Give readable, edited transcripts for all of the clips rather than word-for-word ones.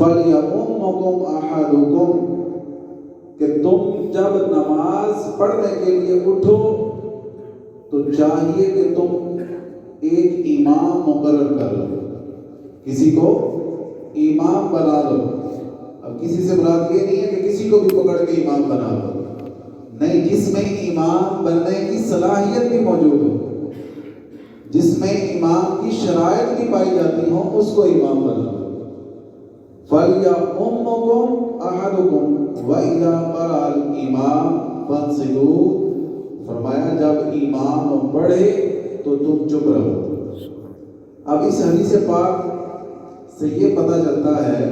فَلْيَؤُمُّكُمْ أَحَدُكُمْ کہ تم جب نماز پڑھنے کے لیے اٹھو تو چاہیے کہ تم ایک امام مقرر کر لو، کسی کو امام بنا لو۔ اب کسی سے مراد یہ نہیں ہے کہ کسی کو بھی پکڑ کے امام بنا لو، نہیں، جس میں امام بننے کی صلاحیت بھی موجود ہو، جس میں امام کی شرائط بھی پائی جاتی ہوں، اس کو امام بنا لو۔ فَلْيَؤُمُّكُمْ أَحَدُكُمْ وَإِذَا قَرَأَ الْإِمَامُ فَانصِتُوا، فرمایا جب امام پڑھے تو تم چپ رہو۔ اب اس حدیث پاک سے یہ پتہ چلتا ہے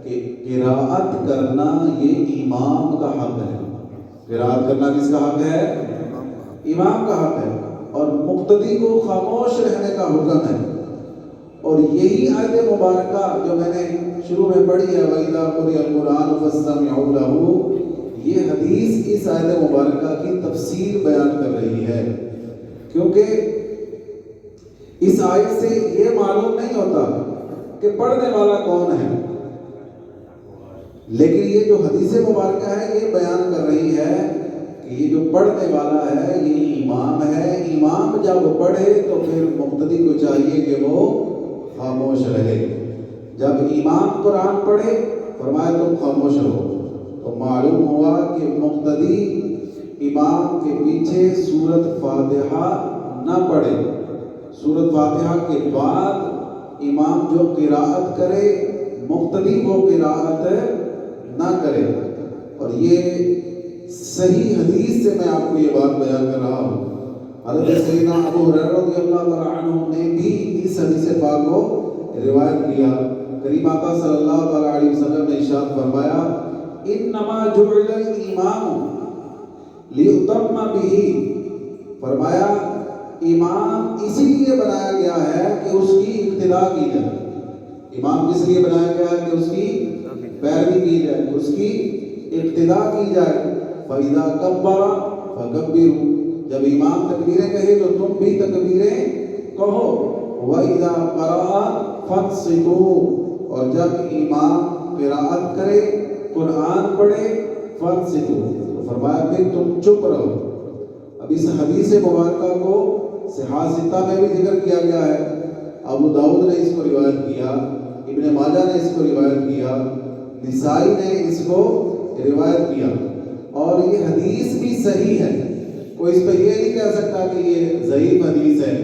کہ قراءت کرنا یہ امام کا حق ہے۔ قراءت کرنا کس کا حق ہے؟ امام کا حق ہے، اور مقتدی کو خاموش رہنے کا حکم ہے۔ اور یہی آیت مبارکہ جو میں نے شروع میں پڑھی ہے وَإِذَا قُرِئَ الْقُرْآنُ فَاسْتَمِعُوا لَهُ، یہ حدیث اس آیت مبارکہ کی تفسیر بیان کر رہی ہے، کیونکہ اس آیت سے یہ معلوم نہیں ہوتا کہ پڑھنے والا کون ہے، لیکن یہ جو حدیث مبارکہ ہے یہ بیان کر رہی ہے کہ یہ جو پڑھنے والا ہے یہ امام ہے۔ امام جب پڑھے تو پھر مقتدی کو چاہیے کہ وہ خاموش رہے۔ جب امام قرآن پڑھے فرمایا تم خاموش رہو، تو معلوم ہوا کہ مقتدی امام کے پیچھے سورۃ فاتحہ نہ پڑھے، سورۃ فاتحہ کے بعد امام جو قراءت کرے مقتدی وہ قراءت نہ کرے۔ اور یہ صحیح حدیث سے میں آپ کو یہ بات بیان کر رہا ہوں۔ حضرت سیدنا ابو ہریرہ رضی اللہ تعالیٰ عنہ نے بھی اس حدیث پاک کو روایت کیا۔ کریم آقا صلی اللہ تعالیٰ علیہ وسلم نے ارشاد فرمایا انما جعل الامام لیؤتم بہ، فرمایا امام اسی لیے بنایا گیا ہے کہ اس کی اقتداء کی جائے۔ امام کس لیے بنایا گیا ہے کہ اس کی پیروی کی جائے، اس کی اقتداء کی جائے۔ فَإِذَا كَبَّرَ فَكَبِّرُوا، جب امام تکبیریں کہے تو تم بھی تکبیریں کہو۔ وَإِذَا قَرَأَ فَانصِتُوا، اور جب امام قراءت کرے قرآن پڑھے فَانصِتُوا، تو فرمایا پھر تم چپ رہو۔ اب اس حدیث مبارکہ کو صحاح ستہ میں بھی ذکر کیا گیا ہے، ابو داؤد نے اس کو روایت کیا، ابن ماجہ نے اس کو روایت کیا، نسائی نے اس کو روایت کیا، اور یہ حدیث بھی صحیح ہے۔ کوئی اس پہ یہ نہیں کہہ سکتا کہ یہ ضعیف حدیث ہے،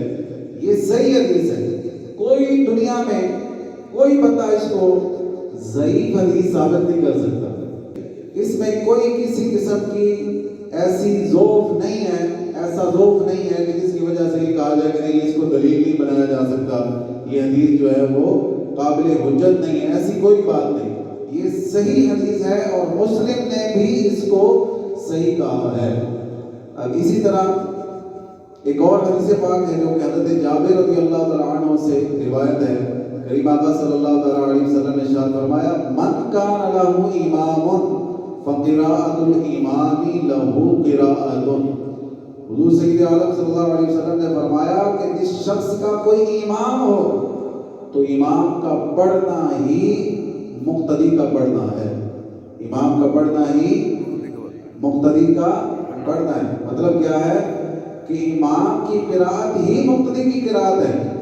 یہ صحیح حدیث ہے۔ کوئی دنیا میں کوئی بندہ اس کو ضعیف حدیث ثابت نہیں کر سکتا۔ اس میں کوئی کسی قسم کی ایسی ذوف نہیں ہے، ایسا ذوف نہیں ہے کہ جس کی وجہ سے یہ کہا جائے کہ نہیں اس کو دلیل نہیں بنایا جا سکتا، یہ حدیث جو ہے وہ قابل حجت نہیں ہے، ایسی کوئی بات نہیں۔ یہ صحیح حدیث ہے اور مسلم نے بھی اس کو صحیح کہا ہے۔ اب اسی طرح ایک اور حدیث پاک ہے جو کہ حضرت جابر رضی اللہ تعالیٰ عنہ سے روایت ہے۔ کریم آقا صلی اللہ تعالیٰ علیہ وسلم نے ارشاد فرمایا من کان لہ امام فقراءۃ الامام لہ قراءۃ، حضور سید عالم صلی اللہ علیہ وسلم نے فرمایا کہ جس شخص کا کوئی امام ہو تو امام کا پڑھنا ہی مقتدی کا پڑھنا ہے، امام کا پڑھنا ہی مقتدی کا پڑھنا ہے۔ مطلب کیا ہے کہ امام کی قراءت ہی مقتدی کی قراءت ہے،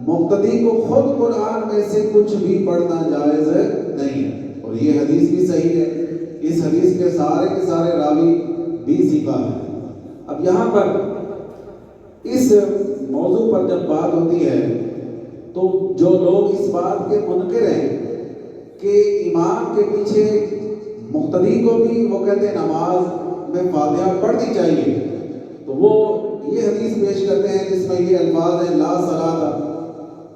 مقتدی کو خود قرآن میں سے کچھ بھی پڑھنا جائز نہیں ہے۔ اور یہ حدیث بھی صحیح ہے، اس حدیث کے سارے راوی بھی ثقہ ہیں۔ اب یہاں پر اس موضوع پر جب بات ہوتی ہے تو جو لوگ اس بات کے منکر ہیں کہ امام کے پیچھے مقتدی کو بھی وہ کہتے ہیں نماز میں فاتحہ پڑھنی چاہیے، تو وہ یہ حدیث پیش کرتے ہیں جس میں یہ الفاظ ہیں لا صلاۃ،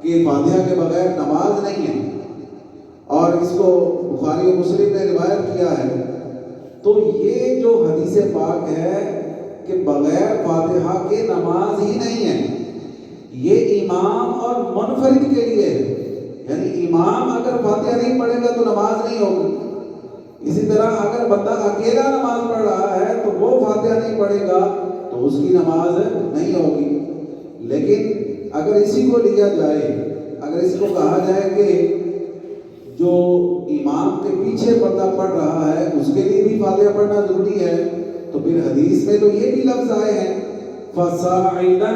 کہ فاتحہ کے بغیر نماز نہیں ہے، اور اس کو بخاری و مسلم نے روایت کیا ہے۔ تو یہ جو حدیث پاک ہے کہ بغیر فاتحہ کے نماز ہی نہیں ہے، یہ امام اور منفرد کے لیے ہے، یعنی امام اگر فاتحہ نہیں پڑھے گا تو نماز نہیں ہوگی۔ اسی طرح اگر بندہ اکیلا نماز پڑھ رہا ہے تو وہ فاتحہ نہیں پڑھے گا تو اس کی نماز نہیں ہوگی۔ لیکن اگر اسی کو لیا جائے، اگر اس کو کہا جائے کہ جو امام کے پیچھے بندہ پڑھ رہا ہے اس کے لیے بھی فاتحہ پڑھنا ضروری ہے، تو پھر حدیث میں تو یہ بھی لفظ آئے ہیں فصاعدا،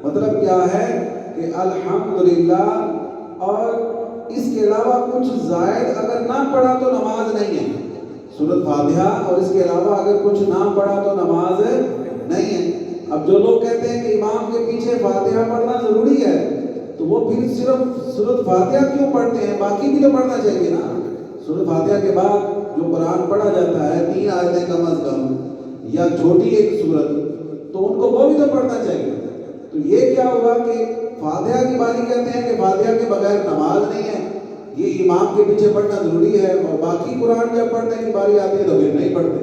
مطلب کیا ہے کہ الحمدللہ، اور اس کے علاوہ کچھ زائد اگر نہ پڑھا تو نماز نہیں ہے، سورۃ فاتحہ اور اس کے علاوہ اگر کچھ نہ پڑھا تو نماز نہیں ہے۔ اب جو لوگ کہتے ہیں کہ امام کے پیچھے فاتحہ پڑھنا ضروری ہے، تو وہ پھر صرف سورۃ فاتحہ کیوں پڑھتے ہیں؟ باقی بھی تو پڑھنا چاہیے نا۔ سورۃ فاتحہ کے بعد جو قرآن پڑھا جاتا ہے 3 آیتیں کم از کم یا چھوٹی ایک سورت، تو ان کو وہ بھی تو پڑھنا چاہیے۔ تو یہ کیا ہوا کہ فاتحہ کی باری کہتے ہیں کہ فاتحہ کے بغیر نماز نہیں ہے، یہ امام کے پیچھے پڑھنا ضروری ہے، اور باقی قرآن جب پڑھنے کی باری آتی ہے تو پھر نہیں پڑھتے۔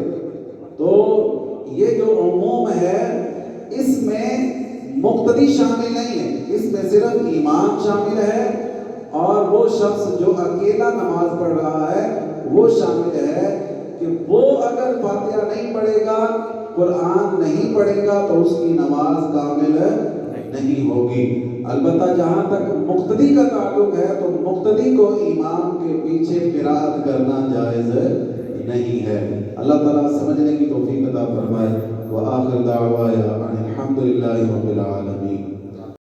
تو یہ جو عموم ہے اس میں مقتدی شامل نہیں ہے، اس میں صرف امام شامل ہے، اور وہ شخص جو اکیلا نماز پڑھ رہا ہے وہ شامل ہے کہ وہ اگر فاتحہ نہیں پڑھے گا، قرآن نہیں پڑھے گا تو اس کی نماز کامل نہیں ہوگی۔ البتہ جہاں تک مقتدی کا تعلق ہے تو مقتدی کو امام کے پیچھے قرات کرنا جائز نہیں ہے۔ اللہ تعالیٰ سمجھنے کی توفیق عطا فرمائے۔ وآخر دعوانا ان الحمد للہ رب العالمین۔